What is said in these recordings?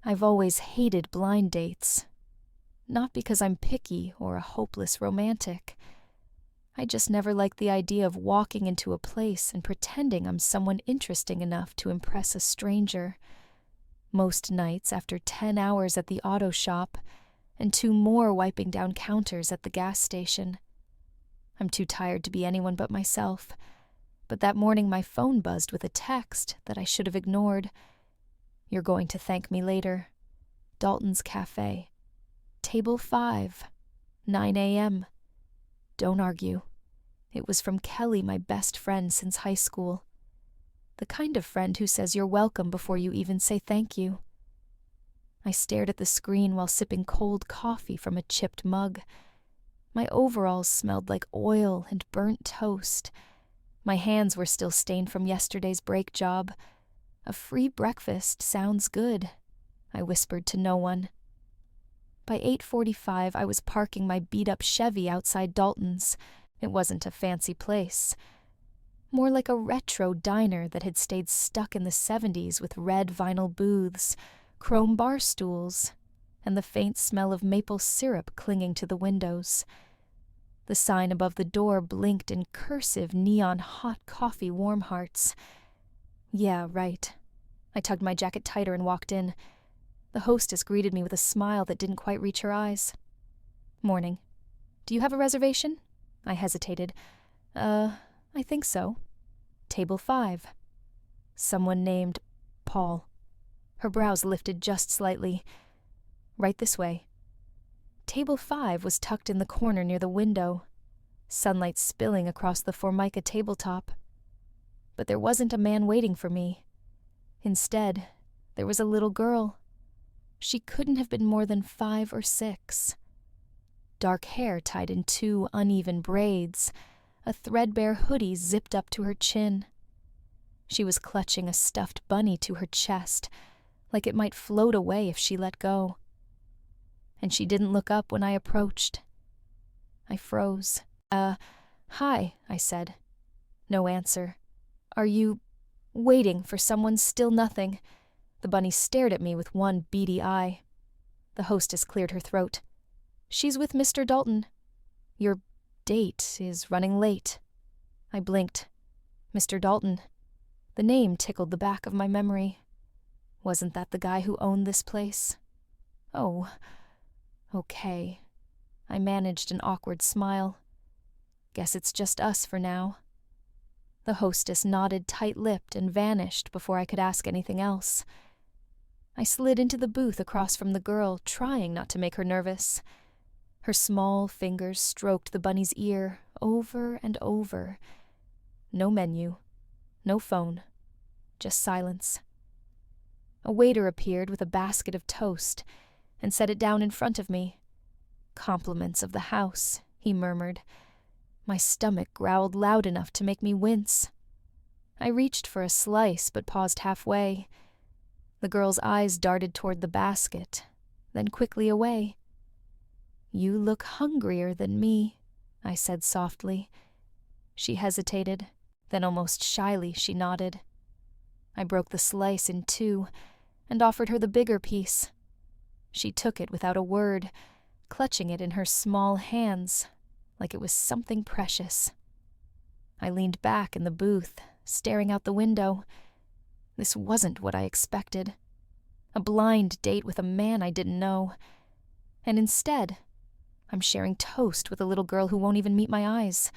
I've always hated blind dates. Not because I'm picky or a hopeless romantic. I just never liked the idea of walking into a place and pretending I'm someone interesting enough to impress a stranger. Most nights, after 10 hours at the auto shop, and 2 more wiping down counters at the gas station. I'm too tired to be anyone but myself, but that morning my phone buzzed with a text that I should have ignored. "You're going to thank me later. Dalton's Cafe. Table 5. 9 a.m. Don't argue." It was from Kelly, my best friend since high school. The kind of friend who says you're welcome before you even say thank you. I stared at the screen while sipping cold coffee from a chipped mug. My overalls smelled like oil and burnt toast. My hands were still stained from yesterday's brake job. A free breakfast sounds good, I whispered to no one. By 8:45, I was parking my beat-up Chevy outside Dalton's. It wasn't a fancy place. More like a retro diner that had stayed stuck in the 70s with red vinyl booths, chrome bar stools, and the faint smell of maple syrup clinging to the windows. The sign above the door blinked in cursive neon hot coffee warm hearts. Yeah, right. I tugged my jacket tighter and walked in. The hostess greeted me with a smile that didn't quite reach her eyes. "Morning. Do you have a reservation?" I hesitated. I think so. Table 5. Someone named Paul. Her brows lifted just slightly. "Right this way." Table 5 was tucked in the corner near the window, sunlight spilling across the Formica tabletop. But there wasn't a man waiting for me. Instead, there was a little girl. She couldn't have been more than 5 or 6. Dark hair tied in 2 uneven braids, a threadbare hoodie zipped up to her chin. She was clutching a stuffed bunny to her chest, like it might float away if she let go. And she didn't look up when I approached. I froze. Hi, I said. No answer. "Are you waiting for someone?" Still nothing. The bunny stared at me with one beady eye. The hostess cleared her throat. "She's with Mr. Dalton. Your date is running late." I blinked. Mr. Dalton. The name tickled the back of my memory. Wasn't that the guy who owned this place? Oh, okay. I managed an awkward smile. Guess it's just us for now. The hostess nodded tight-lipped and vanished before I could ask anything else. I slid into the booth across from the girl, trying not to make her nervous. Her small fingers stroked the bunny's ear over and over. No menu, no phone, just silence. A waiter appeared with a basket of toast and set it down in front of me. "Compliments of the house," he murmured. My stomach growled loud enough to make me wince. I reached for a slice but paused halfway. The girl's eyes darted toward the basket, then quickly away. "You look hungrier than me," I said softly. She hesitated, then almost shyly she nodded. I broke the slice in 2 and offered her the bigger piece. She took it without a word, clutching it in her small hands like it was something precious. I leaned back in the booth, staring out the window. This wasn't what I expected. A blind date with a man I didn't know. And instead, I'm sharing toast with a little girl who won't even meet my eyes.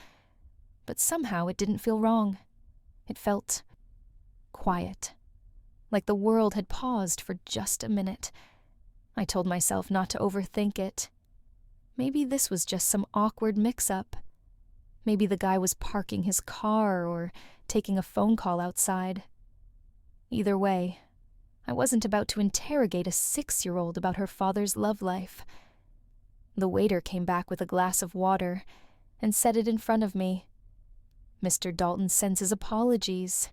But somehow it didn't feel wrong. It felt quiet, like the world had paused for just a minute. I told myself not to overthink it. Maybe this was just some awkward mix-up. Maybe the guy was parking his car or taking a phone call outside. Either way, I wasn't about to interrogate a 6-year-old about her father's love life. The waiter came back with a glass of water and set it in front of me. "Mr. Dalton sends his apologies,"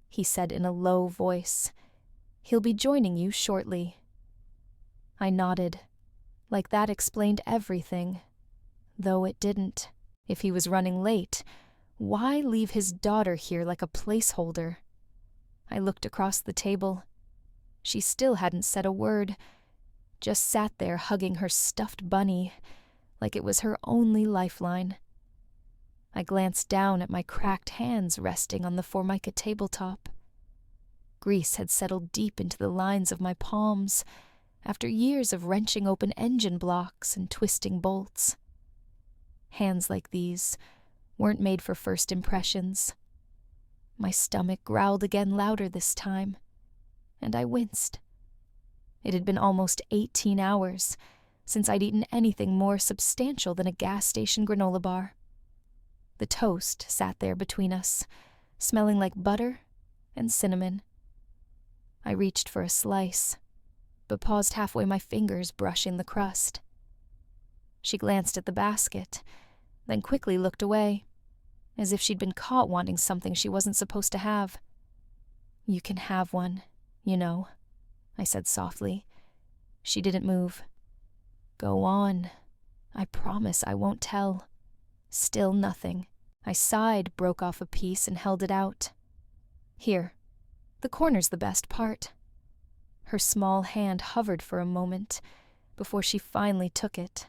he said in a low voice. "He'll be joining you shortly." I nodded, like that explained everything, though it didn't. If he was running late, why leave his daughter here like a placeholder? I looked across the table. She still hadn't said a word, just sat there hugging her stuffed bunny like it was her only lifeline. I glanced down at my cracked hands resting on the Formica tabletop. Grease had settled deep into the lines of my palms after years of wrenching open engine blocks and twisting bolts. Hands like these weren't made for first impressions. My stomach growled again louder this time, and I winced. It had been almost 18 hours since I'd eaten anything more substantial than a gas station granola bar. The toast sat there between us, smelling like butter and cinnamon. I reached for a slice, but paused halfway, my fingers brushing the crust. She glanced at the basket, then quickly looked away, as if she'd been caught wanting something she wasn't supposed to have. "You can have one, you know," I said softly. She didn't move. "Go on. I promise I won't tell." Still nothing. I sighed, broke off a piece, and held it out. "Here. The corner's the best part." Her small hand hovered for a moment before she finally took it.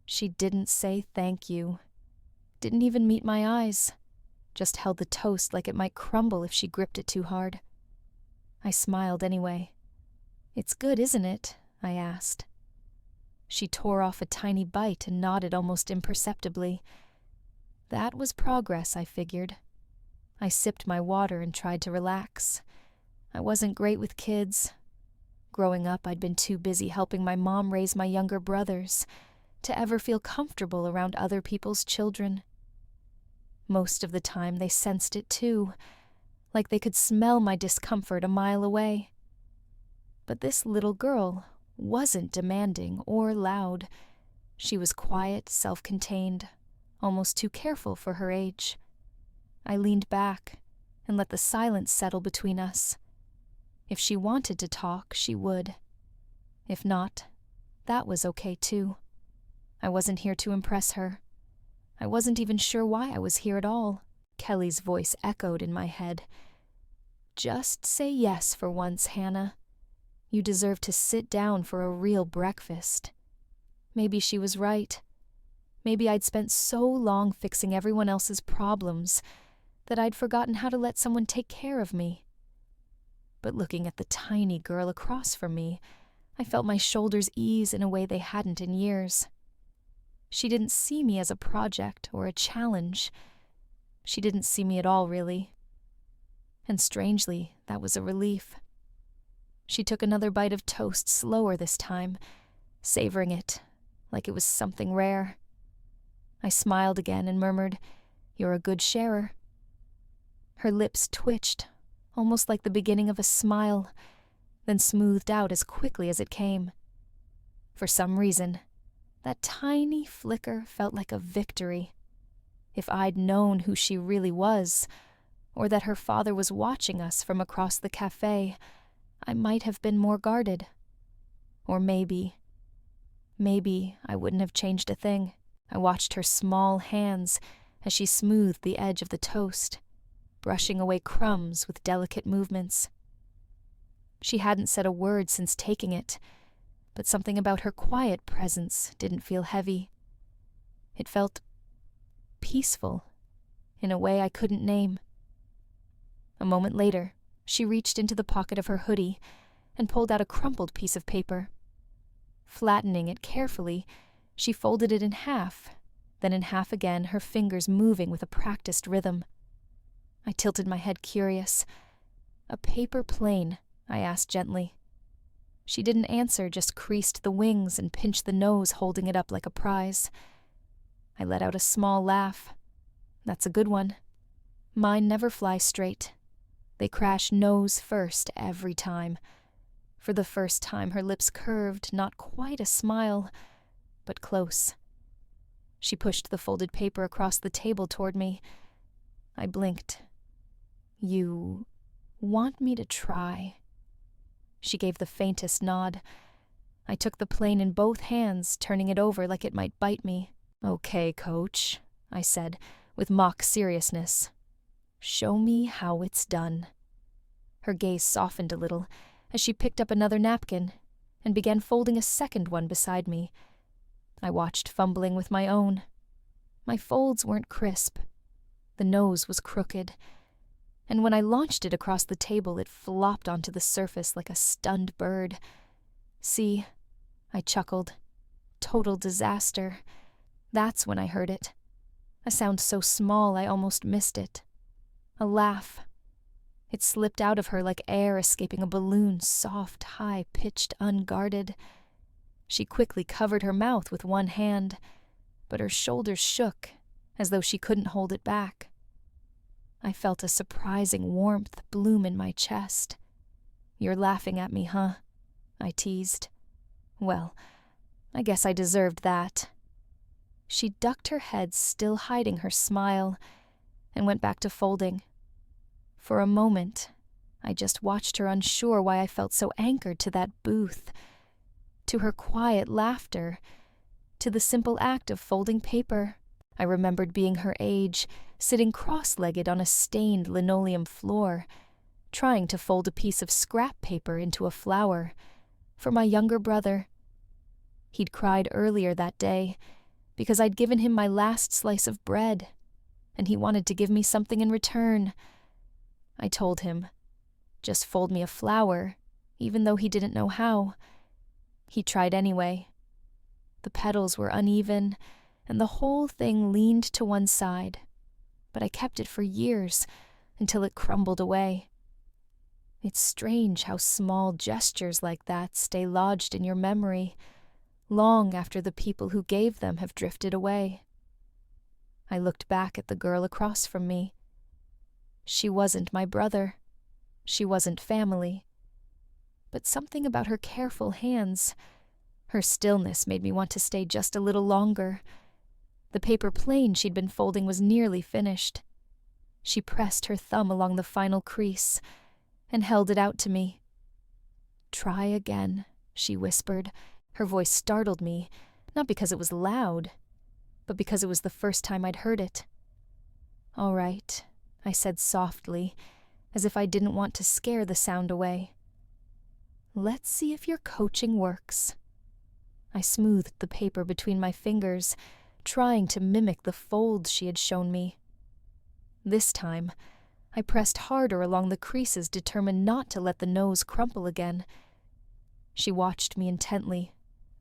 She didn't say thank you. Didn't even meet my eyes. Just held the toast like it might crumble if she gripped it too hard. I smiled anyway. "It's good, isn't it?" I asked. She tore off a tiny bite and nodded almost imperceptibly. That was progress, I figured. I sipped my water and tried to relax. I wasn't great with kids. Growing up, I'd been too busy helping my mom raise my younger brothers to ever feel comfortable around other people's children. Most of the time, they sensed it too, like they could smell my discomfort a mile away. But this little girl wasn't demanding or loud. She was quiet, self-contained, almost too careful for her age. I leaned back and let the silence settle between us. If she wanted to talk, she would. If not, that was okay too. I wasn't here to impress her. I wasn't even sure why I was here at all. Kelly's voice echoed in my head. "Just say yes for once, Hannah. You deserve to sit down for a real breakfast." Maybe she was right. Maybe I'd spent so long fixing everyone else's problems that I'd forgotten how to let someone take care of me. But looking at the tiny girl across from me, I felt my shoulders ease in a way they hadn't in years. She didn't see me as a project or a challenge. She didn't see me at all, really. And strangely, that was a relief. She took another bite of toast slower this time, savoring it like it was something rare. I smiled again and murmured, "You're a good sharer." Her lips twitched, almost like the beginning of a smile, then smoothed out as quickly as it came. For some reason, that tiny flicker felt like a victory. If I'd known who she really was, or that her father was watching us from across the cafe, I might have been more guarded. Or maybe I wouldn't have changed a thing. I watched her small hands as she smoothed the edge of the toast, brushing away crumbs with delicate movements. She hadn't said a word since taking it, but something about her quiet presence didn't feel heavy. It felt peaceful, in a way I couldn't name. A moment later, she reached into the pocket of her hoodie and pulled out a crumpled piece of paper. Flattening it carefully, she folded it in half, then in half again, her fingers moving with a practiced rhythm. I tilted my head, curious. "A paper plane?" I asked gently. She didn't answer, just creased the wings and pinched the nose, holding it up like a prize. I let out a small laugh. "That's a good one. Mine never fly straight. They crash nose first every time." For the first time, her lips curved, not quite a smile, but close. She pushed the folded paper across the table toward me. I blinked. "You want me to try?" She gave the faintest nod. I took the plane in both hands, turning it over like it might bite me. "Okay, coach," I said, with mock seriousness. "Show me how it's done." Her gaze softened a little, as she picked up another napkin and began folding a second one beside me. I watched, fumbling with my own. My folds weren't crisp. The nose was crooked, and when I launched it across the table, it flopped onto the surface like a stunned bird. See, I chuckled. Total disaster. That's when I heard it. A sound so small I almost missed it. A laugh. It slipped out of her like air escaping a balloon, soft, high-pitched, unguarded. She quickly covered her mouth with one hand, but her shoulders shook as though she couldn't hold it back. I felt a surprising warmth bloom in my chest. "You're laughing at me, huh?" I teased. Well, I guess I deserved that. She ducked her head, still hiding her smile, and went back to folding. For a moment, I just watched her, unsure why I felt so anchored to that booth, to her quiet laughter, to the simple act of folding paper. I remembered being her age, sitting cross-legged on a stained linoleum floor, trying to fold a piece of scrap paper into a flower for my younger brother. He'd cried earlier that day because I'd given him my last slice of bread, and he wanted to give me something in return. I told him, just fold me a flower, even though he didn't know how. He tried anyway. The petals were uneven, and the whole thing leaned to one side, but I kept it for years, until it crumbled away. It's strange how small gestures like that stay lodged in your memory, long after the people who gave them have drifted away. I looked back at the girl across from me. She wasn't my brother. She wasn't family. But something about her careful hands, her stillness, made me want to stay just a little longer. The paper plane she'd been folding was nearly finished. She pressed her thumb along the final crease and held it out to me. "Try again," she whispered. Her voice startled me, not because it was loud, but because it was the first time I'd heard it. "All right," I said softly, as if I didn't want to scare the sound away. "Let's see if your coaching works." I smoothed the paper between my fingers, trying to mimic the folds she had shown me. This time, I pressed harder along the creases, determined not to let the nose crumple again. She watched me intently,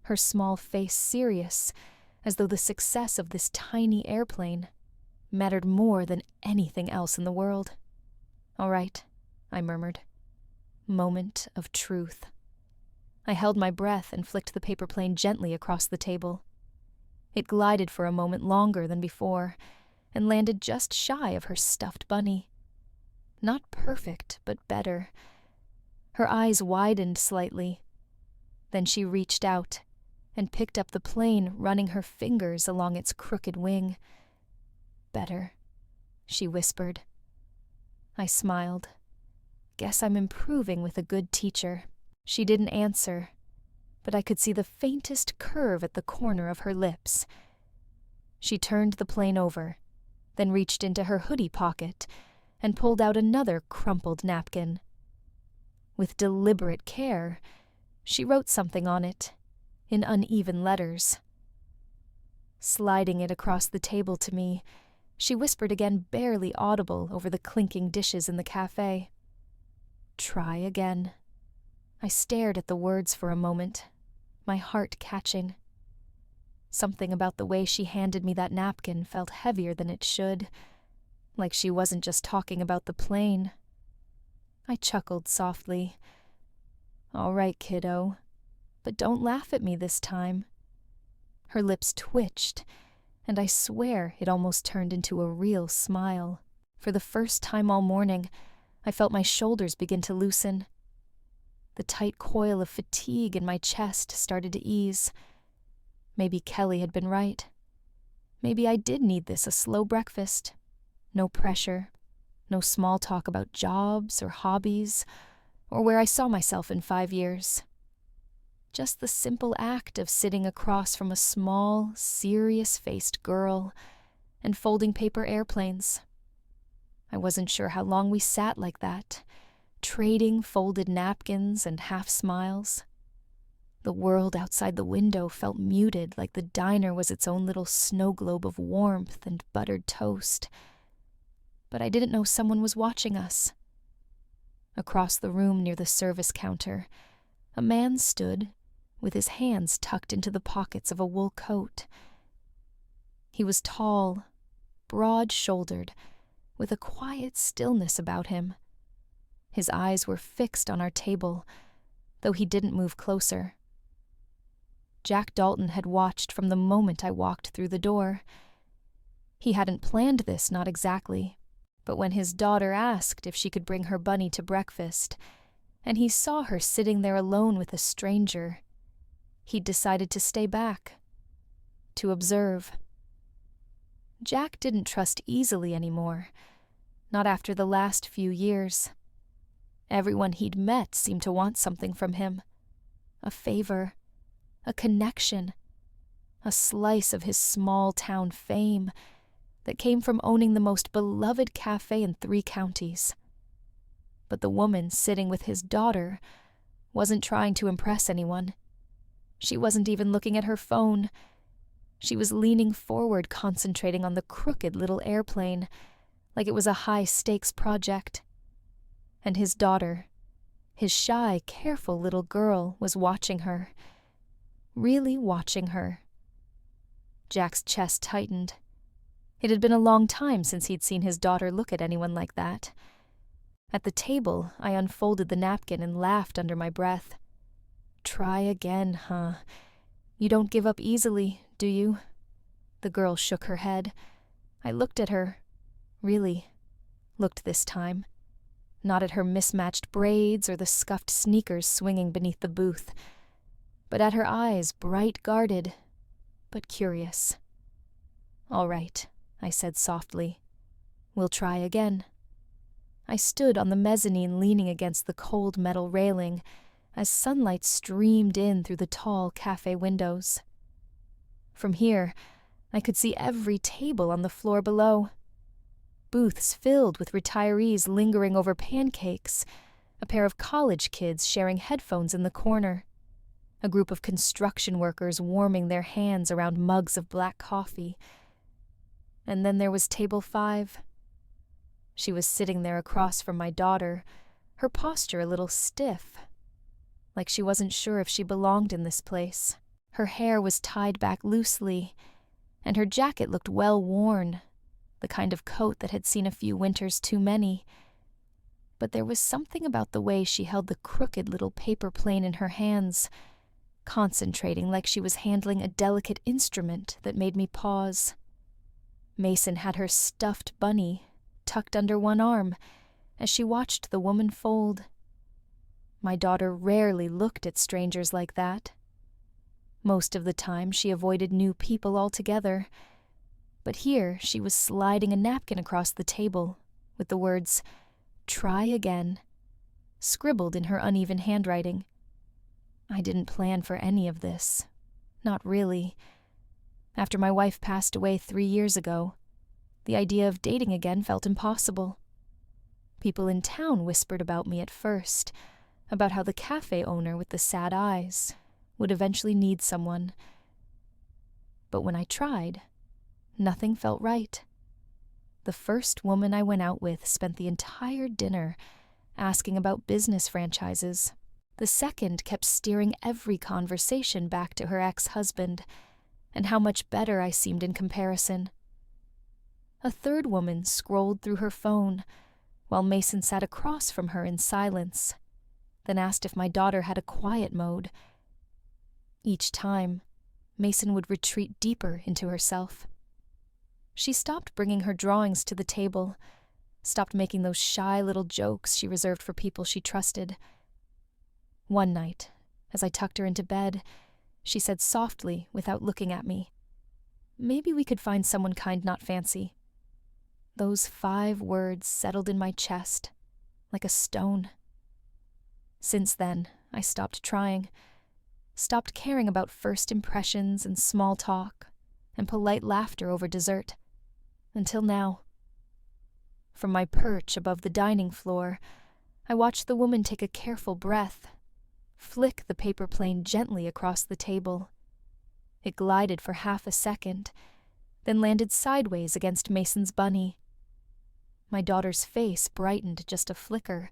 her small face serious, as though the success of this tiny airplane mattered more than anything else in the world. "All right," I murmured. Moment of truth. I held my breath and flicked the paper plane gently across the table. It glided for a moment longer than before, and landed just shy of her stuffed bunny. Not perfect, but better. Her eyes widened slightly. Then she reached out and picked up the plane, running her fingers along its crooked wing. "Better," she whispered. I smiled. Guess I'm improving with a good teacher. She didn't answer, but I could see the faintest curve at the corner of her lips. She turned the plane over, then reached into her hoodie pocket and pulled out another crumpled napkin. With deliberate care, she wrote something on it, in uneven letters. Sliding it across the table to me, she whispered again, barely audible over the clinking dishes in the cafe. "Try again." I stared at the words for a moment, my heart catching. Something about the way she handed me that napkin felt heavier than it should, like she wasn't just talking about the plane. I chuckled softly. "All right, kiddo, but don't laugh at me this time." Her lips twitched, and I swear it almost turned into a real smile. For the first time all morning, I felt my shoulders begin to loosen. The tight coil of fatigue in my chest started to ease. Maybe Kelly had been right. Maybe I did need this, a slow breakfast. No pressure, no small talk about jobs or hobbies, or where I saw myself in 5 years. Just the simple act of sitting across from a small, serious-faced girl and folding paper airplanes. I wasn't sure how long we sat like that, trading folded napkins and half-smiles. The world outside the window felt muted, like the diner was its own little snow globe of warmth and buttered toast. But I didn't know someone was watching us. Across the room near the service counter, a man stood with his hands tucked into the pockets of a wool coat. He was tall, broad-shouldered, with a quiet stillness about him. His eyes were fixed on our table, though he didn't move closer. Jack Dalton had watched from the moment I walked through the door. He hadn't planned this, not exactly, but when his daughter asked if she could bring her bunny to breakfast, and he saw her sitting there alone with a stranger, he'd decided to stay back, to observe. Jack didn't trust easily anymore, not after the last few years. Everyone he'd met seemed to want something from him, a favor, a connection, a slice of his small-town fame that came from owning the most beloved cafe in 3 counties. But the woman sitting with his daughter wasn't trying to impress anyone. She wasn't even looking at her phone. She was leaning forward, concentrating on the crooked little airplane, like it was a high-stakes project. And his daughter, his shy, careful little girl, was watching her. Really watching her. Jack's chest tightened. It had been a long time since he'd seen his daughter look at anyone like that. At the table, I unfolded the napkin and laughed under my breath. "Try again, huh? You don't give up easily, do you?" The girl shook her head. I looked at her. Really. Looked this time. Not at her mismatched braids or the scuffed sneakers swinging beneath the booth, but at her eyes, bright guarded, but curious. "All right," I said softly. "We'll try again." I stood on the mezzanine leaning against the cold metal railing as sunlight streamed in through the tall cafe windows. From here, I could see every table on the floor below. Booths filled with retirees lingering over pancakes, a pair of college kids sharing headphones in the corner, a group of construction workers warming their hands around mugs of black coffee. And then there was table 5. She was sitting there across from my daughter, her posture a little stiff, like she wasn't sure if she belonged in this place. Her hair was tied back loosely, and her jacket looked well worn, the kind of coat that had seen a few winters too many. But there was something about the way she held the crooked little paper plane in her hands, concentrating like she was handling a delicate instrument, that made me pause. Mason had her stuffed bunny tucked under one arm as she watched the woman fold. My daughter rarely looked at strangers like that. Most of the time she avoided new people altogether, but here she was sliding a napkin across the table with the words, "Try again," scribbled in her uneven handwriting. I didn't plan for any of this. Not really. After my wife passed away 3 years ago, the idea of dating again felt impossible. People in town whispered about me at first, about how the cafe owner with the sad eyes would eventually need someone. But when I tried, nothing felt right. The first woman I went out with spent the entire dinner asking about business franchises. The second kept steering every conversation back to her ex-husband, and how much better I seemed in comparison. A third woman scrolled through her phone, while Mason sat across from her in silence, then asked if my daughter had a quiet mode. Each time, Mason would retreat deeper into herself. She stopped bringing her drawings to the table, stopped making those shy little jokes she reserved for people she trusted. One night, as I tucked her into bed, she said softly, without looking at me, "Maybe we could find someone kind, not fancy." Those 5 words settled in my chest, like a stone. Since then, I stopped trying, stopped caring about first impressions and small talk and polite laughter over dessert, until now. From my perch above the dining floor, I watched the woman take a careful breath, flick the paper plane gently across the table. It glided for half a second, then landed sideways against Mason's bunny. My daughter's face brightened just a flicker,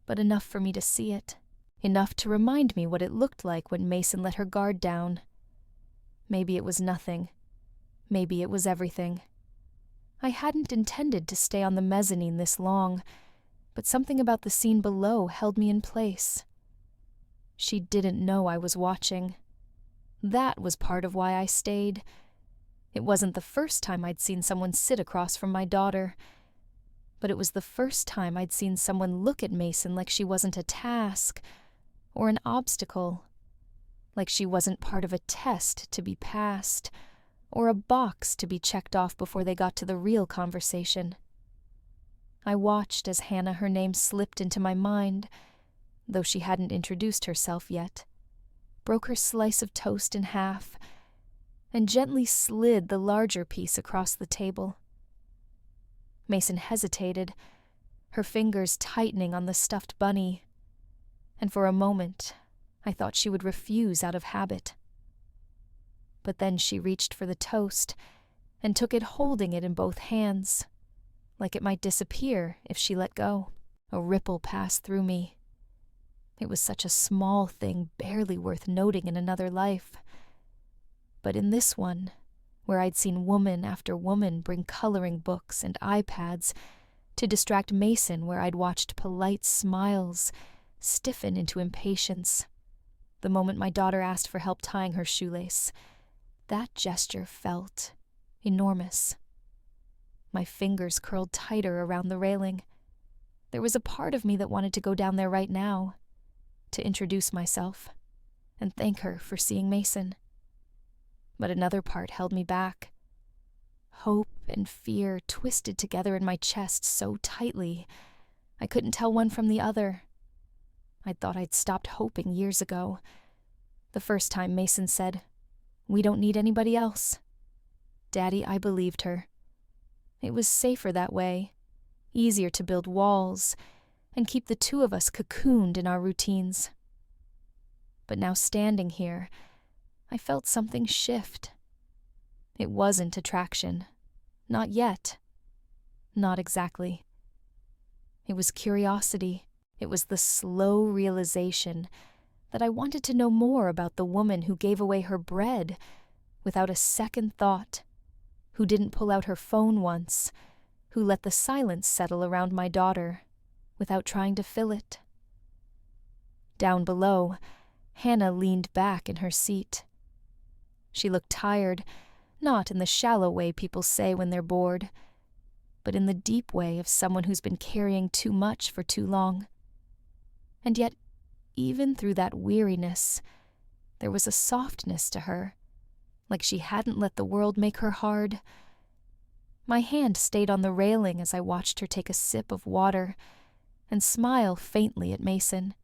but enough for me to see it. Enough to remind me what it looked like when Mason let her guard down. Maybe it was nothing. Maybe it was everything. I hadn't intended to stay on the mezzanine this long, but something about the scene below held me in place. She didn't know I was watching. That was part of why I stayed. It wasn't the first time I'd seen someone sit across from my daughter, but it was the first time I'd seen someone look at Mason like she wasn't a task or an obstacle, like she wasn't part of a test to be passed or a box to be checked off before they got to the real conversation. I watched as Hannah, her name slipped into my mind, though she hadn't introduced herself yet, broke her slice of toast in half, and gently slid the larger piece across the table. Mason hesitated, her fingers tightening on the stuffed bunny, and for a moment I thought she would refuse out of habit. But then she reached for the toast and took it holding it in both hands, like it might disappear if she let go. A ripple passed through me. It was such a small thing, barely worth noting in another life. But in this one, where I'd seen woman after woman bring coloring books and iPads to distract Mason, where I'd watched polite smiles stiffen into impatience the moment my daughter asked for help tying her shoelace, that gesture felt enormous. My fingers curled tighter around the railing. There was a part of me that wanted to go down there right now, to introduce myself and thank her for seeing Mason. But another part held me back. Hope and fear twisted together in my chest so tightly, I couldn't tell one from the other. I thought I'd stopped hoping years ago, the first time Mason said, "We don't need anybody else." Daddy, I believed her. It was safer that way, easier to build walls and keep the two of us cocooned in our routines. But now standing here, I felt something shift. It wasn't attraction. Not yet. Not exactly. It was curiosity. It was the slow realization that I wanted to know more about the woman who gave away her bread without a second thought, who didn't pull out her phone once, who let the silence settle around my daughter without trying to fill it. Down below, Hannah leaned back in her seat. She looked tired, not in the shallow way people say when they're bored, but in the deep way of someone who's been carrying too much for too long. And yet, even through that weariness, there was a softness to her, like she hadn't let the world make her hard. My hand stayed on the railing as I watched her take a sip of water and smile faintly at Mason.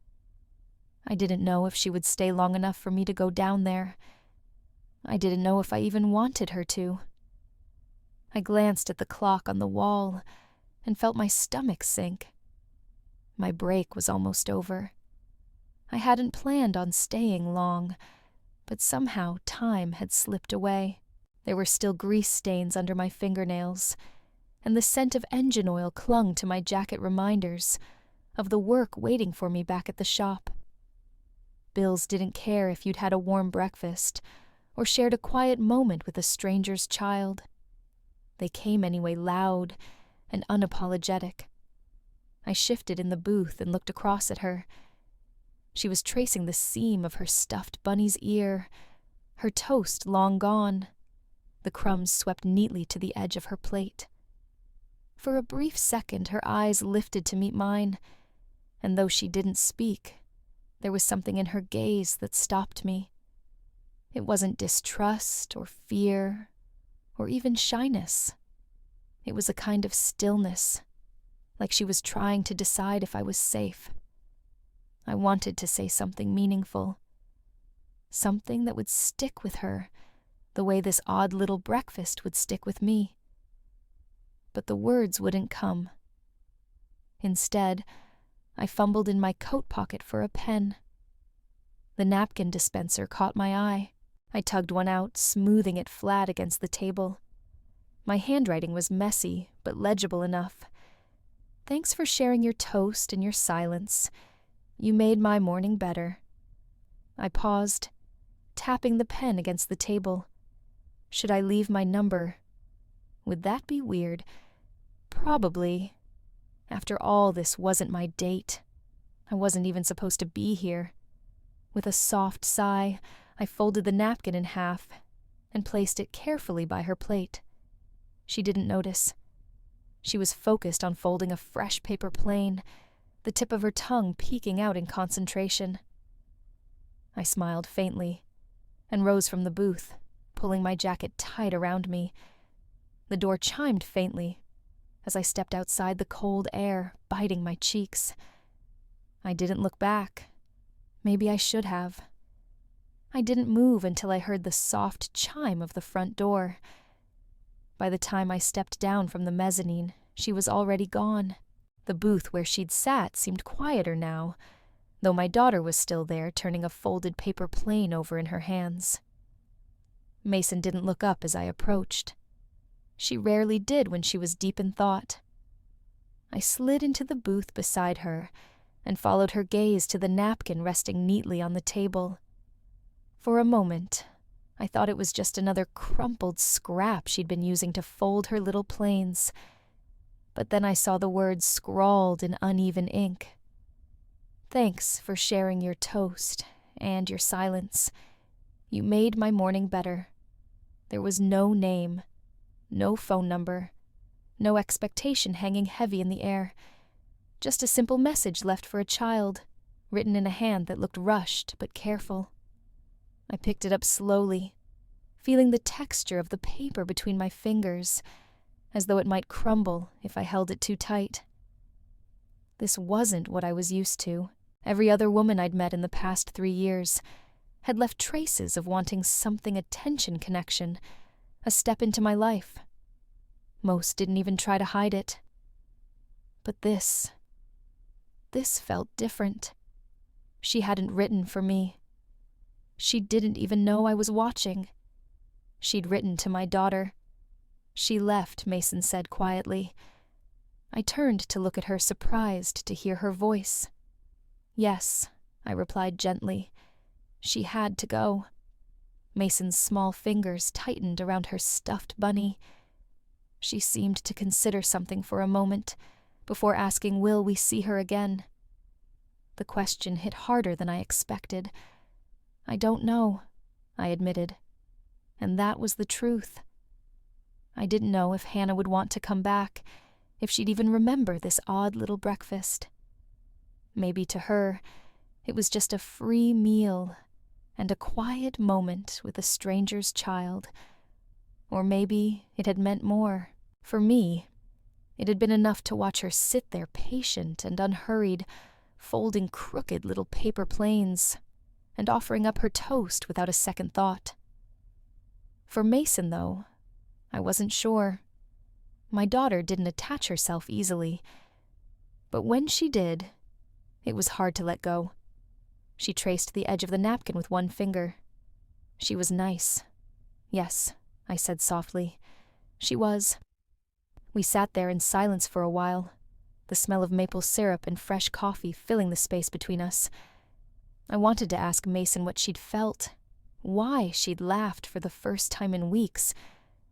I didn't know if she would stay long enough for me to go down there. I didn't know if I even wanted her to. I glanced at the clock on the wall and felt my stomach sink. My break was almost over. I hadn't planned on staying long, but somehow time had slipped away. There were still grease stains under my fingernails, and the scent of engine oil clung to my jacket reminders of the work waiting for me back at the shop. Bills didn't care if you'd had a warm breakfast or shared a quiet moment with a stranger's child. They came anyway, loud and unapologetic. I shifted in the booth and looked across at her. She was tracing the seam of her stuffed bunny's ear, her toast long gone. The crumbs swept neatly to the edge of her plate. For a brief second, her eyes lifted to meet mine, and though she didn't speak, there was something in her gaze that stopped me. It wasn't distrust or fear or even shyness. It was a kind of stillness, like she was trying to decide if I was safe. I wanted to say something meaningful, something that would stick with her the way this odd little breakfast would stick with me. But the words wouldn't come. Instead, I fumbled in my coat pocket for a pen. The napkin dispenser caught my eye. I tugged one out, smoothing it flat against the table. My handwriting was messy, but legible enough. "Thanks for sharing your toast and your silence. You made my morning better." I paused, tapping the pen against the table. Should I leave my number? Would that be weird? Probably. After all, this wasn't my date. I wasn't even supposed to be here. With a soft sigh, I folded the napkin in half and placed it carefully by her plate. She didn't notice. She was focused on folding a fresh paper plane, the tip of her tongue peeking out in concentration. I smiled faintly and rose from the booth, pulling my jacket tight around me. The door chimed faintly as I stepped outside, the cold air biting my cheeks. I didn't look back. Maybe I should have. I didn't move until I heard the soft chime of the front door. By the time I stepped down from the mezzanine, she was already gone. The booth where she'd sat seemed quieter now, though my daughter was still there, turning a folded paper plane over in her hands. Mason didn't look up as I approached. She rarely did when she was deep in thought. I slid into the booth beside her and followed her gaze to the napkin resting neatly on the table. For a moment, I thought it was just another crumpled scrap she'd been using to fold her little planes. But then I saw the words scrawled in uneven ink. "Thanks for sharing your toast and your silence. You made my morning better." There was no name, no phone number, no expectation hanging heavy in the air. Just a simple message left for a child, written in a hand that looked rushed but careful. I picked it up slowly, feeling the texture of the paper between my fingers, as though it might crumble if I held it too tight. This wasn't what I was used to. Every other woman I'd met in the past 3 years had left traces of wanting something attention connection, a step into my life. Most didn't even try to hide it. But this felt different. She hadn't written for me. She didn't even know I was watching. She'd written to my daughter. "She left," Mason said quietly. I turned to look at her, surprised to hear her voice. "Yes," I replied gently. She had to go. Mason's small fingers tightened around her stuffed bunny. She seemed to consider something for a moment before asking, "Will we see her again?" The question hit harder than I expected. "I don't know," I admitted. And that was the truth. I didn't know if Hannah would want to come back, if she'd even remember this odd little breakfast. Maybe to her, it was just a free meal and a quiet moment with a stranger's child. Or maybe it had meant more. For me, it had been enough to watch her sit there patient and unhurried, folding crooked little paper planes and offering up her toast without a second thought. For Mason, though, I wasn't sure. My daughter didn't attach herself easily, but when she did, it was hard to let go. She traced the edge of the napkin with one finger. She was nice. "Yes," I said softly. "She was." We sat there in silence for a while, the smell of maple syrup and fresh coffee filling the space between us. I wanted to ask Mason what she'd felt, why she'd laughed for the first time in weeks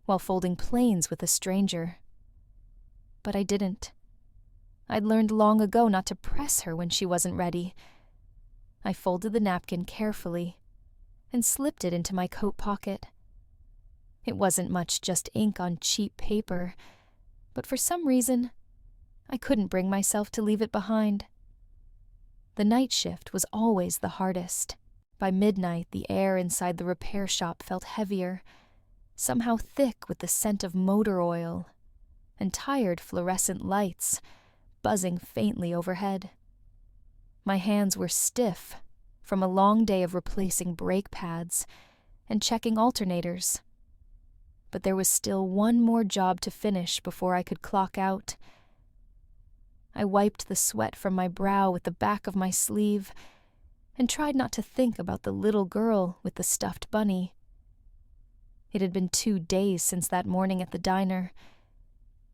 while folding planes with a stranger. But I didn't. I'd learned long ago not to press her when she wasn't ready. I folded the napkin carefully and slipped it into my coat pocket. It wasn't much, just ink on cheap paper, but for some reason, I couldn't bring myself to leave it behind. The night shift was always the hardest. By midnight, the air inside the repair shop felt heavier, somehow thick with the scent of motor oil and tired fluorescent lights buzzing faintly overhead. My hands were stiff from a long day of replacing brake pads and checking alternators. But there was still one more job to finish before I could clock out. I wiped the sweat from my brow with the back of my sleeve and tried not to think about the little girl with the stuffed bunny. It had been 2 days since that morning at the diner.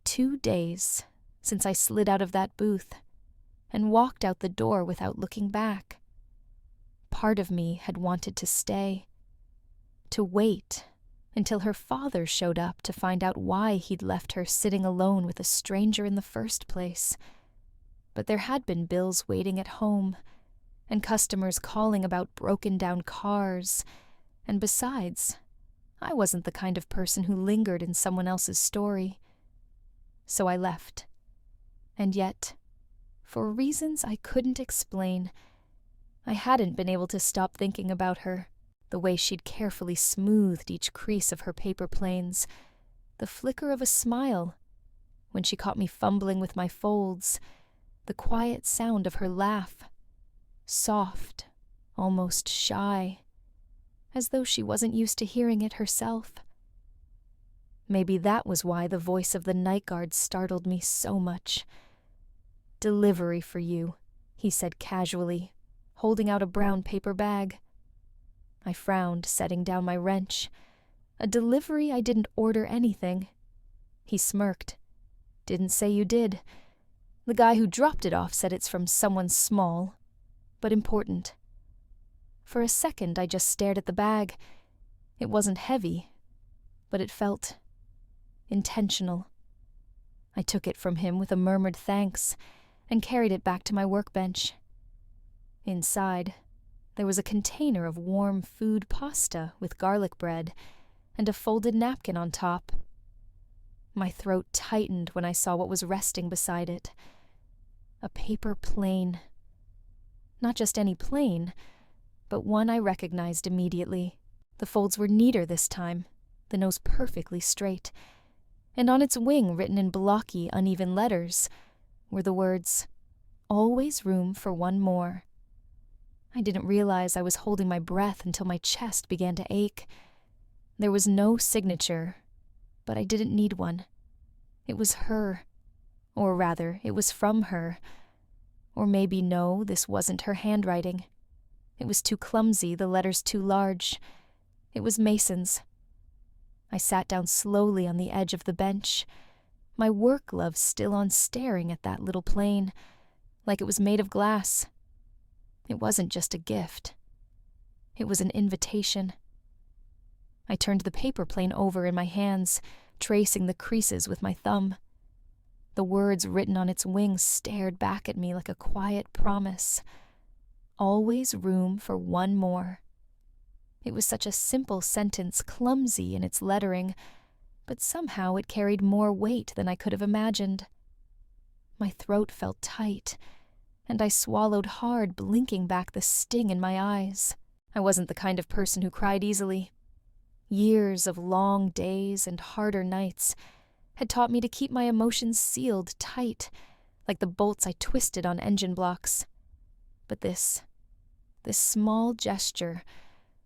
2 days since I slid out of that booth and walked out the door without looking back. Part of me had wanted to stay, to wait until her father showed up to find out why he'd left her sitting alone with a stranger in the first place. But there had been bills waiting at home, and customers calling about broken-down cars, and besides, I wasn't the kind of person who lingered in someone else's story. So I left. And yet, for reasons I couldn't explain, I hadn't been able to stop thinking about her, the way she'd carefully smoothed each crease of her paper planes, the flicker of a smile when she caught me fumbling with my folds, the quiet sound of her laugh, soft, almost shy, as though she wasn't used to hearing it herself. Maybe that was why the voice of the night guard startled me so much. "Delivery for you," he said casually, holding out a brown paper bag. I frowned, setting down my wrench. A delivery? I didn't order anything. He smirked. "Didn't say you did. The guy who dropped it off said it's from someone small, but important." For a second I just stared at the bag. It wasn't heavy, but it felt intentional. I took it from him with a murmured thanks and carried it back to my workbench. Inside, there was a container of warm food pasta with garlic bread and a folded napkin on top. My throat tightened when I saw what was resting beside it. A paper plane. Not just any plane, but one I recognized immediately. The folds were neater this time, the nose perfectly straight, and on its wing, written in blocky, uneven letters, were the words, "Always room for one more." I didn't realize I was holding my breath until my chest began to ache. There was no signature, but I didn't need one. It was her. Or rather, it was from her. Or maybe no, this wasn't her handwriting. It was too clumsy, the letters too large. It was Mason's. I sat down slowly on the edge of the bench, my work gloves still on, staring at that little plane, like it was made of glass. It wasn't just a gift. It was an invitation. I turned the paper plane over in my hands, tracing the creases with my thumb. The words written on its wings stared back at me like a quiet promise. Always room for one more. It was such a simple sentence, clumsy in its lettering, but somehow it carried more weight than I could have imagined. My throat felt tight, and I swallowed hard, blinking back the sting in my eyes. I wasn't the kind of person who cried easily. Years of long days and harder nights had taught me to keep my emotions sealed tight, like the bolts I twisted on engine blocks. But this small gesture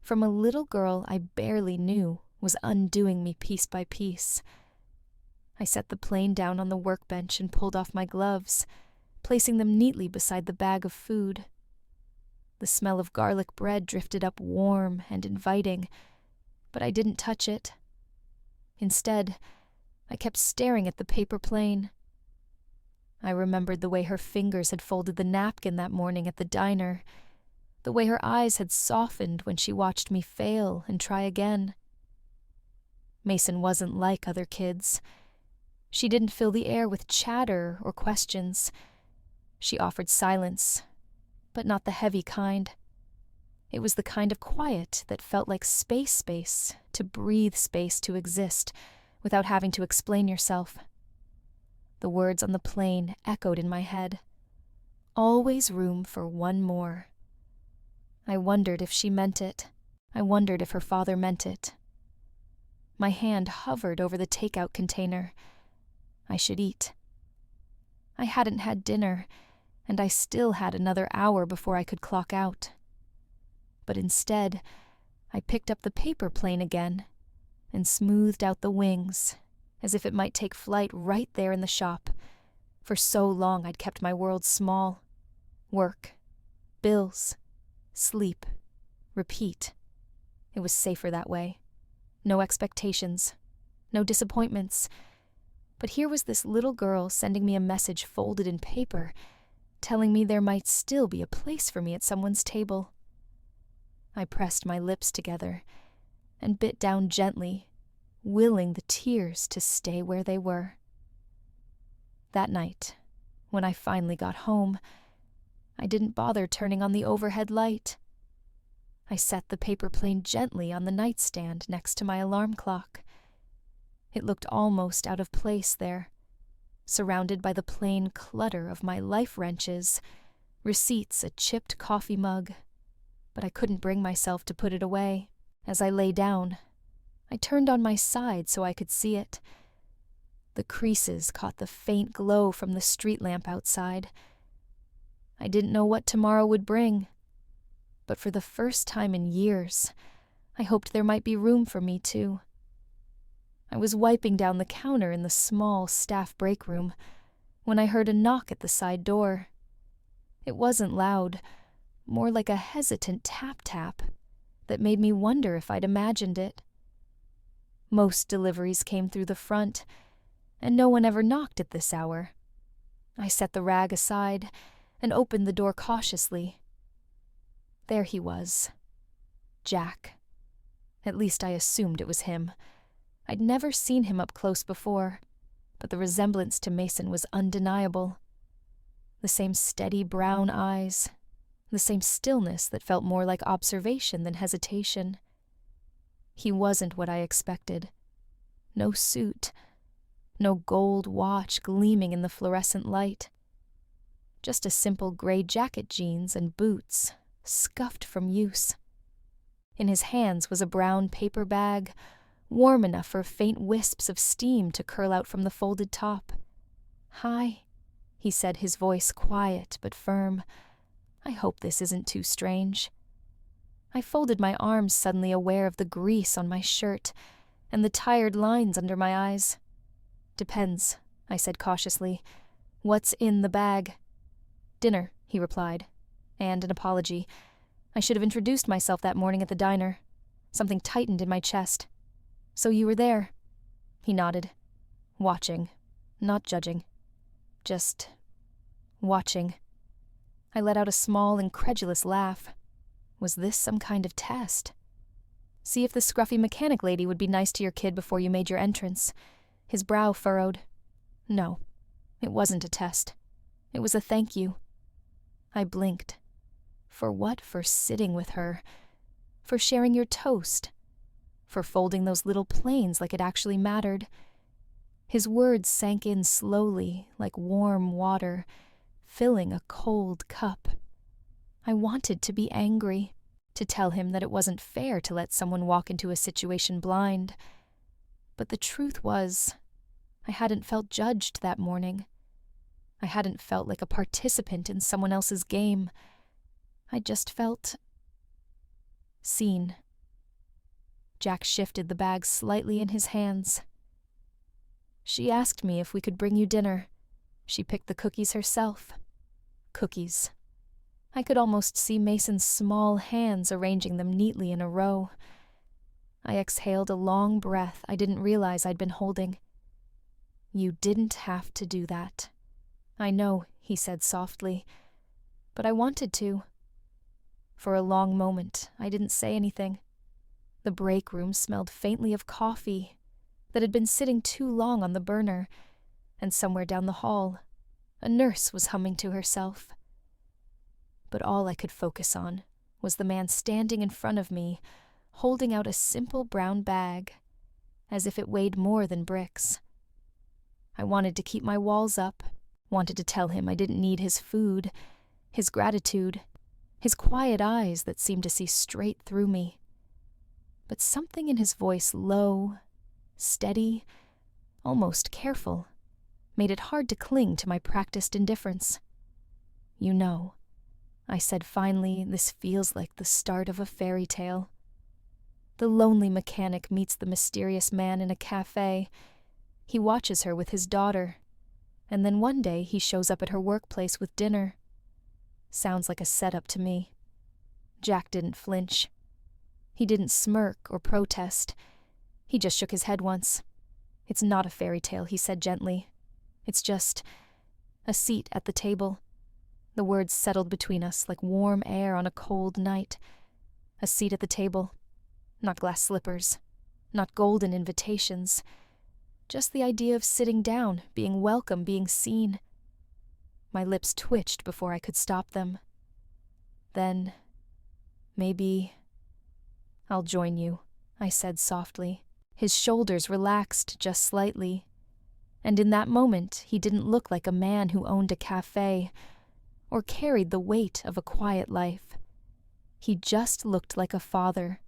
from a little girl I barely knew was undoing me piece by piece. I set the plane down on the workbench and pulled off my gloves, placing them neatly beside the bag of food. The smell of garlic bread drifted up warm and inviting, but I didn't touch it. Instead, I kept staring at the paper plane. I remembered the way her fingers had folded the napkin that morning at the diner, the way her eyes had softened when she watched me fail and try again. Mason wasn't like other kids. She didn't fill the air with chatter or questions. She offered silence, but not the heavy kind. It was the kind of quiet that felt like space to breathe space to exist without having to explain yourself. The words on the plane echoed in my head. Always room for one more. I wondered if she meant it. I wondered if her father meant it. My hand hovered over the takeout container. I should eat. I hadn't had dinner, and I still had another hour before I could clock out. But instead, I picked up the paper plane again and smoothed out the wings, as if it might take flight right there in the shop, For so long I'd kept my world small. Work, bills, sleep, repeat. It was safer that way. No expectations, no disappointments. But here was this little girl sending me a message folded in paper, telling me there might still be a place for me at someone's table. I pressed my lips together and bit down gently, willing the tears to stay where they were. That night, when I finally got home, I didn't bother turning on the overhead light. I set the paper plane gently on the nightstand next to my alarm clock. It looked almost out of place there, surrounded by the plain clutter of my life wrenches, receipts, a chipped coffee mug, but I couldn't bring myself to put it away. As I lay down, I turned on my side so I could see it. The creases caught the faint glow from the street lamp outside. I didn't know what tomorrow would bring, but for the first time in years, I hoped there might be room for me too. I was wiping down the counter in the small staff break room when I heard a knock at the side door. It wasn't loud, more like a hesitant tap-tap that made me wonder if I'd imagined it. Most deliveries came through the front, and no one ever knocked at this hour. I set the rag aside and opened the door cautiously. There he was. Jack. At least I assumed it was him. I'd never seen him up close before, but the resemblance to Mason was undeniable. The same steady brown eyes, the same stillness that felt more like observation than hesitation. He wasn't what I expected. No suit, no gold watch gleaming in the fluorescent light. Just a simple gray jacket jeans and boots, scuffed from use. In his hands was a brown paper bag, warm enough for faint wisps of steam to curl out from the folded top. "Hi," he said, his voice quiet but firm. "I hope this isn't too strange." I folded my arms, suddenly aware of the grease on my shirt and the tired lines under my eyes. "Depends," I said cautiously. "What's in the bag?" "Dinner," he replied, and an apology. I should have introduced myself that morning at the diner. Something tightened in my chest. "So you were there?" He nodded. "Watching, not judging. Just watching." I let out a small, incredulous laugh. Was this some kind of test? "See if the scruffy mechanic lady would be nice to your kid before you made your entrance." His brow furrowed. "No, it wasn't a test. It was a thank you." I blinked. For what? For sitting with her. For sharing your toast. For folding those little planes like it actually mattered. His words sank in slowly, like warm water, filling a cold cup. I wanted to be angry, to tell him that it wasn't fair to let someone walk into a situation blind. But the truth was, I hadn't felt judged that morning. I hadn't felt like a participant in someone else's game. I just felt seen. Jack shifted the bag slightly in his hands. "She asked me if we could bring you dinner. She picked the cookies herself." Cookies. I could almost see Mason's small hands arranging them neatly in a row. I exhaled a long breath I didn't realize I'd been holding. "You didn't have to do that." "I know," he said softly, "but I wanted to." For a long moment, I didn't say anything. The break room smelled faintly of coffee that had been sitting too long on the burner, and somewhere down the hall, a nurse was humming to herself. But all I could focus on was the man standing in front of me, holding out a simple brown bag, as if it weighed more than bricks. I wanted to keep my walls up, wanted to tell him I didn't need his food, his gratitude, his quiet eyes that seemed to see straight through me. But something in his voice, low, steady, almost careful, made it hard to cling to my practiced indifference. "You know," I said finally, "this feels like the start of a fairy tale. The lonely mechanic meets the mysterious man in a cafe. He watches her with his daughter, And then one day he shows up at her workplace with dinner. Sounds like a setup to me. Jack didn't flinch. He didn't smirk or protest. He just shook his head once. "It's not a fairy tale," he said gently. "It's just a seat at the table." The words settled between us like warm air on a cold night. A seat at the table. Not glass slippers. Not golden invitations. Just the idea of sitting down, being welcome, being seen. My lips twitched before I could stop them. Then, maybe, "I'll join you," I said softly. His shoulders relaxed just slightly. And in that moment, he didn't look like a man who owned a cafe or carried the weight of a quiet life. He just looked like a father.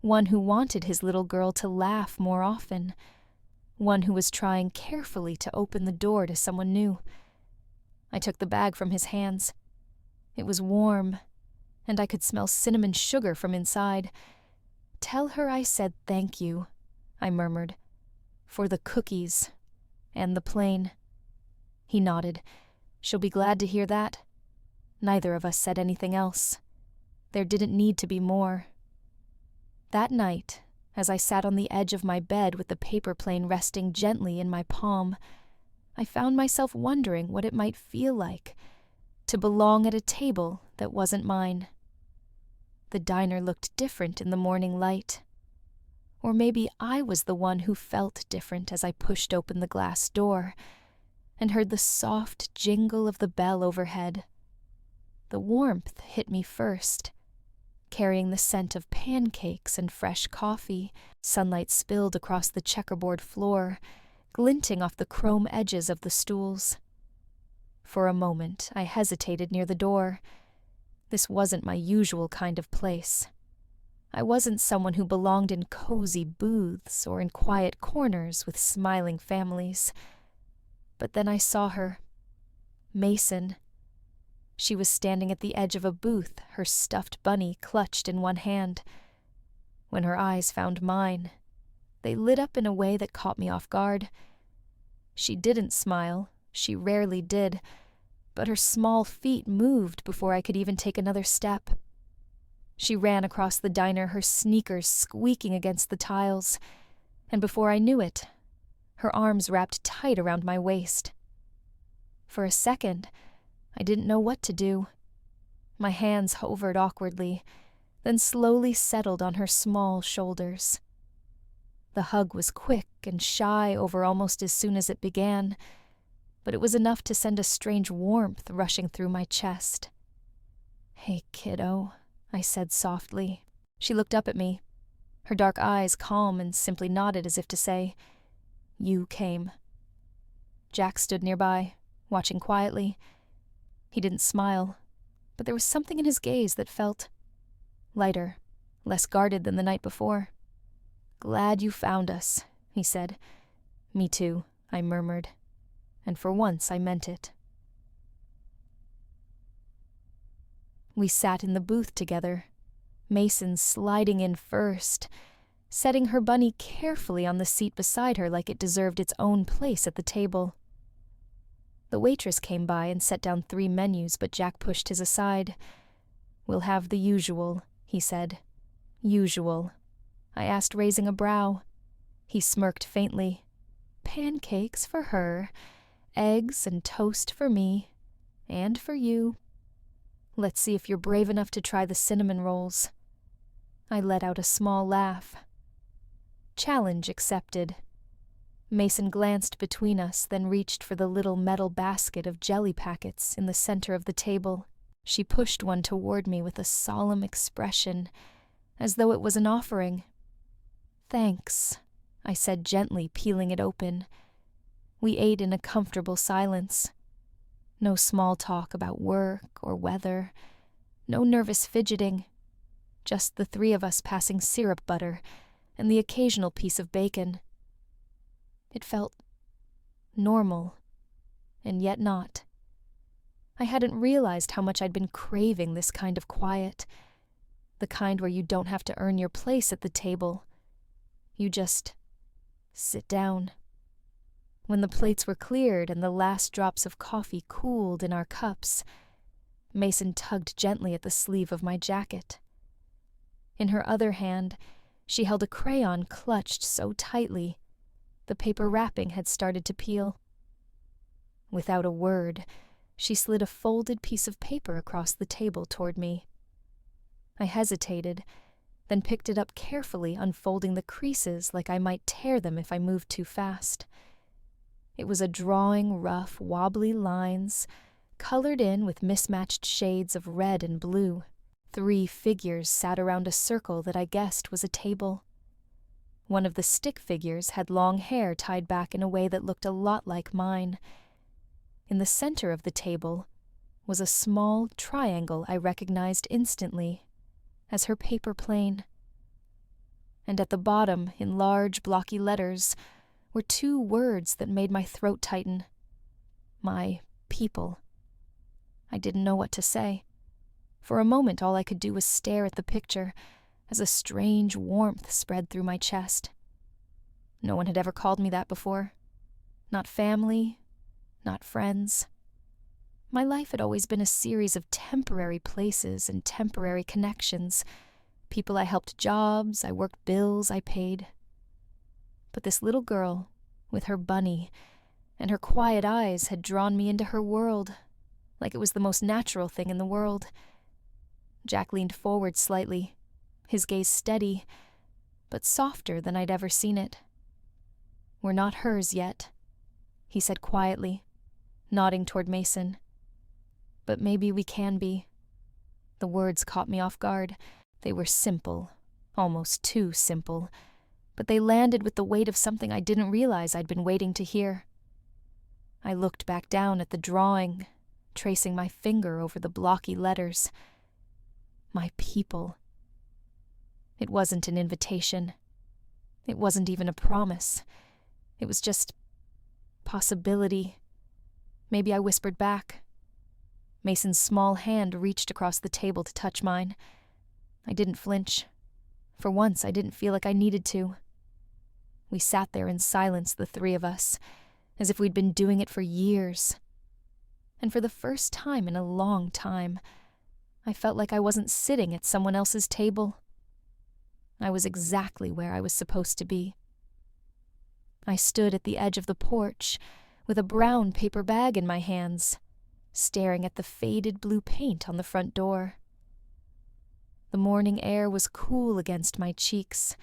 One who wanted his little girl to laugh more often. One who was trying carefully to open the door to someone new. I took the bag from his hands. It was warm, and I could smell cinnamon sugar from inside. "Tell her I said thank you," I murmured, "for the cookies and the plane." He nodded. "She'll be glad to hear that." Neither of us said anything else. There didn't need to be more. That night, as I sat on the edge of my bed with the paper plane resting gently in my palm, I found myself wondering what it might feel like to belong at a table that wasn't mine. The diner looked different in the morning light. Or maybe I was the one who felt different as I pushed open the glass door and heard the soft jingle of the bell overhead. The warmth hit me first, carrying the scent of pancakes and fresh coffee. Sunlight spilled across the checkerboard floor, glinting off the chrome edges of the stools. For a moment, I hesitated near the door. This wasn't my usual kind of place. I wasn't someone who belonged in cozy booths or in quiet corners with smiling families. But then I saw her. Mason. She was standing at the edge of a booth, her stuffed bunny clutched in one hand. When her eyes found mine, they lit up in a way that caught me off guard. She didn't smile, she rarely did, but her small feet moved before I could even take another step. She ran across the diner, her sneakers squeaking against the tiles, and before I knew it, her arms wrapped tight around my waist. For a second, I didn't know what to do. My hands hovered awkwardly, then slowly settled on her small shoulders. The hug was quick and shy over almost as soon as it began, but it was enough to send a strange warmth rushing through my chest. "Hey, kiddo," I said softly. She looked up at me, her dark eyes calm, and simply nodded as if to say, "You came." Jack stood nearby, watching quietly. He didn't smile, but there was something in his gaze that felt lighter, less guarded than the night before. "Glad you found us," he said. "Me too," I murmured, and for once I meant it. We sat in the booth together, Mason sliding in first, setting her bunny carefully on the seat beside her like it deserved its own place at the table. The waitress came by and set down 3 menus, but Jack pushed his aside. "We'll have the usual," he said. "Usual," I asked, raising a brow. He smirked faintly. "Pancakes for her, eggs and toast for me, and for you. Let's see if you're brave enough to try the cinnamon rolls." I let out a small laugh. Challenge accepted. Mason glanced between us, then reached for the little metal basket of jelly packets in the center of the table. She pushed one toward me with a solemn expression, as though it was an offering. "Thanks," I said gently, peeling it open. We ate in a comfortable silence. No small talk about work or weather, no nervous fidgeting, just the 3 of us passing syrup butter and the occasional piece of bacon. It felt normal, and yet not. I hadn't realized how much I'd been craving this kind of quiet, the kind where you don't have to earn your place at the table. You just sit down. When the plates were cleared and the last drops of coffee cooled in our cups, Mason tugged gently at the sleeve of my jacket. In her other hand, she held a crayon clutched so tightly, the paper wrapping had started to peel. Without a word, she slid a folded piece of paper across the table toward me. I hesitated, then picked it up carefully, unfolding the creases like I might tear them if I moved too fast. It was a drawing rough, wobbly lines, colored in with mismatched shades of red and blue. 3 figures sat around a circle that I guessed was a table. One of the stick figures had long hair tied back in a way that looked a lot like mine. In the center of the table was a small triangle I recognized instantly as her paper plane. And at the bottom, in large, blocky letters, were 2 words that made my throat tighten. My people. I didn't know what to say. For a moment, all I could do was stare at the picture as a strange warmth spread through my chest. No one had ever called me that before. Not family, not friends. My life had always been a series of temporary places and temporary connections. People I helped jobs, I worked bills, I paid. But this little girl, with her bunny, and her quiet eyes had drawn me into her world, like it was the most natural thing in the world. Jack leaned forward slightly, his gaze steady, but softer than I'd ever seen it. "We're not hers yet," he said quietly, nodding toward Mason. "But maybe we can be." The words caught me off guard. They were simple, almost too simple, but they landed with the weight of something I didn't realize I'd been waiting to hear. I looked back down at the drawing, tracing my finger over the blocky letters. My people. It wasn't an invitation. It wasn't even a promise. It was just possibility. Maybe I whispered back. Mason's small hand reached across the table to touch mine. I didn't flinch. For once, I didn't feel like I needed to. We sat there in silence, the 3 of us, as if we'd been doing it for years. And for the first time in a long time, I felt like I wasn't sitting at someone else's table. I was exactly where I was supposed to be. I stood at the edge of the porch, with a brown paper bag in my hands, staring at the faded blue paint on the front door. The morning air was cool against my cheeks,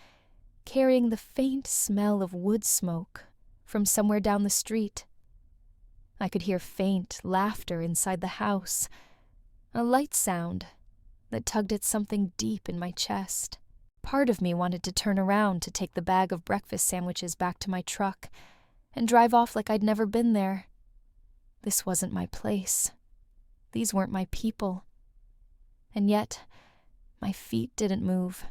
carrying the faint smell of wood smoke from somewhere down the street. I could hear faint laughter inside the house, a light sound that tugged at something deep in my chest. Part of me wanted to turn around to take the bag of breakfast sandwiches back to my truck and drive off like I'd never been there. This wasn't my place. These weren't my people. And yet, my feet didn't move.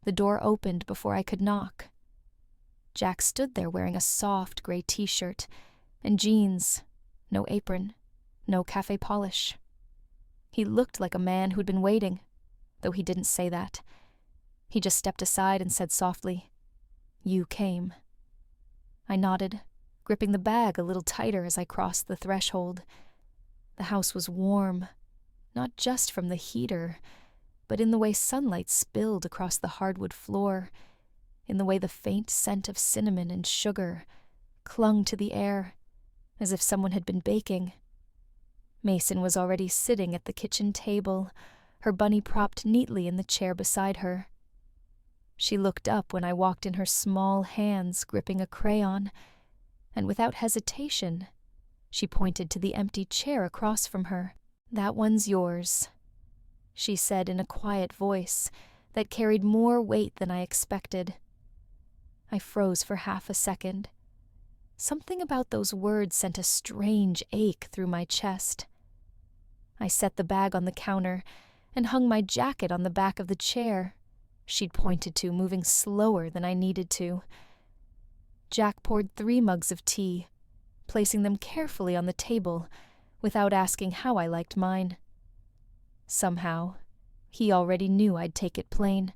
The door opened before I could knock. Jack stood there wearing a soft gray t-shirt and jeans, no apron, no cafe polish. He looked like a man who'd been waiting, though he didn't say that. He just stepped aside and said softly, "You came." I nodded, gripping the bag a little tighter as I crossed the threshold. The house was warm, not just from the heater, but in the way sunlight spilled across the hardwood floor, in the way the faint scent of cinnamon and sugar clung to the air, as if someone had been baking. Mason was already sitting at the kitchen table, her bunny propped neatly in the chair beside her. She looked up when I walked in, her small hands gripping a crayon, and without hesitation, she pointed to the empty chair across from her. "That one's yours," she said in a quiet voice that carried more weight than I expected. I froze for half a second. Something about those words sent a strange ache through my chest. I set the bag on the counter and hung my jacket on the back of the chair she'd pointed to, moving slower than I needed to. Jack poured 3 mugs of tea, placing them carefully on the table without asking how I liked mine. Somehow, he already knew I'd take it plain.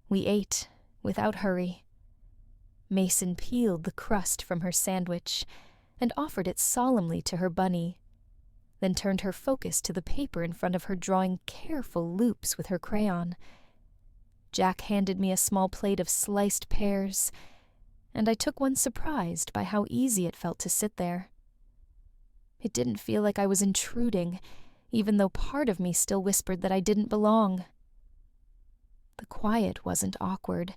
We ate without hurry. Mason peeled the crust from her sandwich and offered it solemnly to her bunny, then turned her focus to the paper in front of her, drawing careful loops with her crayon. Jack handed me a small plate of sliced pears, and I took one, surprised by how easy it felt to sit there. It didn't feel like I was intruding, even though part of me still whispered that I didn't belong. The quiet wasn't awkward.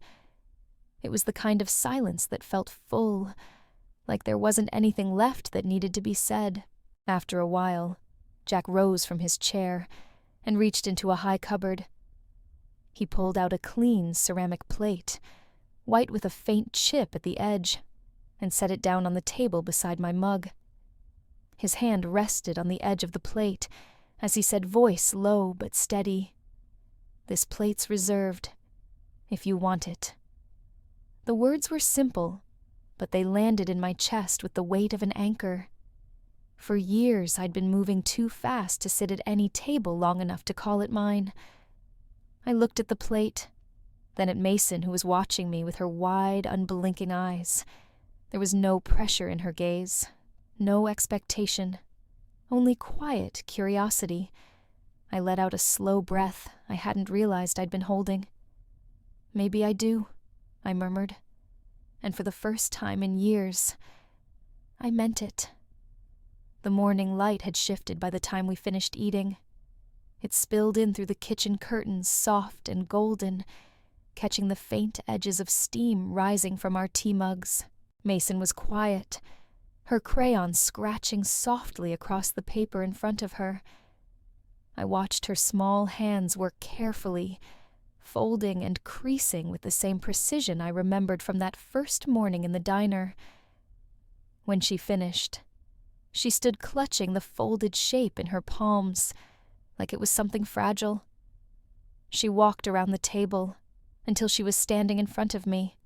It was the kind of silence that felt full, like there wasn't anything left that needed to be said. After a while, Jack rose from his chair and reached into a high cupboard. He pulled out a clean ceramic plate, white with a faint chip at the edge, and set it down on the table beside my mug. His hand rested on the edge of the plate as he said, voice low but steady, "This plate's reserved, if you want it." The words were simple, but they landed in my chest with the weight of an anchor. For years I'd been moving too fast to sit at any table long enough to call it mine. I looked at the plate, then at Mason, who was watching me with her wide, unblinking eyes. There was no pressure in her gaze, no expectation, only quiet curiosity. I let out a slow breath I hadn't realized I'd been holding. "Maybe I do," I murmured, and for the first time in years, I meant it. The morning light had shifted by the time we finished eating. It spilled in through the kitchen curtains, soft and golden, catching the faint edges of steam rising from our tea mugs. Mason was quiet, her crayon scratching softly across the paper in front of her. I watched her small hands work carefully, folding and creasing with the same precision I remembered from that first morning in the diner. When she finished, she stood clutching the folded shape in her palms, like it was something fragile. She walked around the table until she was standing in front of me.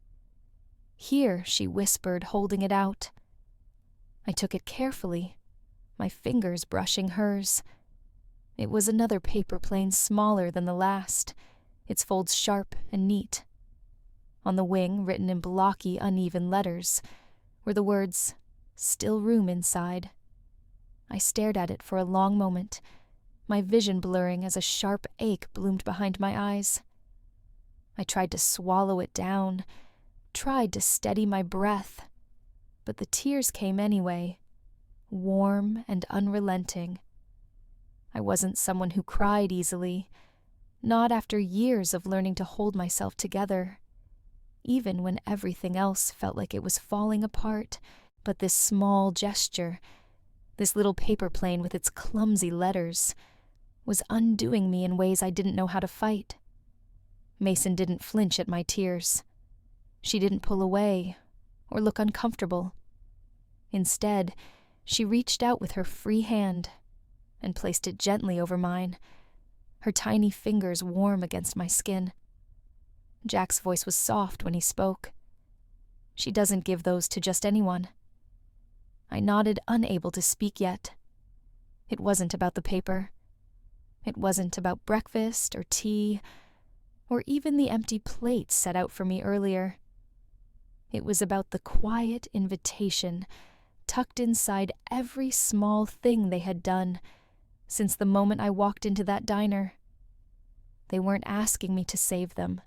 "Here," she whispered, holding it out. I took it carefully, my fingers brushing hers. It was another paper plane smaller than the last, its folds sharp and neat. On the wing, written in blocky, uneven letters, were the words, "Still room inside." I stared at it for a long moment, my vision blurring as a sharp ache bloomed behind my eyes. I tried to swallow it down, tried to steady my breath, but the tears came anyway, warm and unrelenting. I wasn't someone who cried easily, not after years of learning to hold myself together, even when everything else felt like it was falling apart. But this small gesture, this little paper plane with its clumsy letters, was undoing me in ways I didn't know how to fight. Mason didn't flinch at my tears. She didn't pull away or look uncomfortable. Instead, she reached out with her free hand and placed it gently over mine, her tiny fingers warm against my skin. Jack's voice was soft when he spoke. "She doesn't give those to just anyone." I nodded, unable to speak yet. It wasn't about the paper. It wasn't about breakfast or tea, or even the empty plates set out for me earlier. It was about the quiet invitation tucked inside every small thing they had done since the moment I walked into that diner. They weren't asking me to save them.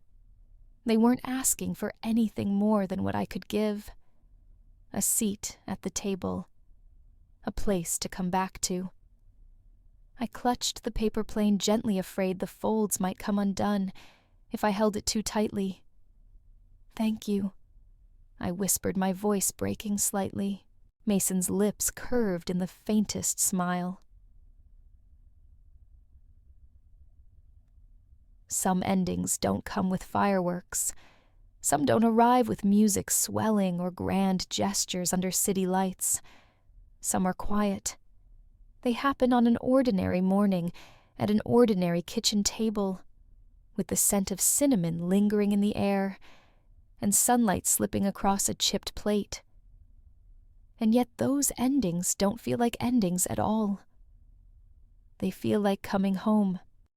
They weren't asking for anything more than what I could give. A seat at the table, a place to come back to. I clutched the paper plane gently, afraid the folds might come undone if I held it too tightly. "Thank you," I whispered, my voice breaking slightly. Mason's lips curved in the faintest smile. Some endings don't come with fireworks. Some don't arrive with music swelling or grand gestures under city lights. Some are quiet. They happen on an ordinary morning at an ordinary kitchen table, with the scent of cinnamon lingering in the air and sunlight slipping across a chipped plate. And yet those endings don't feel like endings at all. They feel like coming home,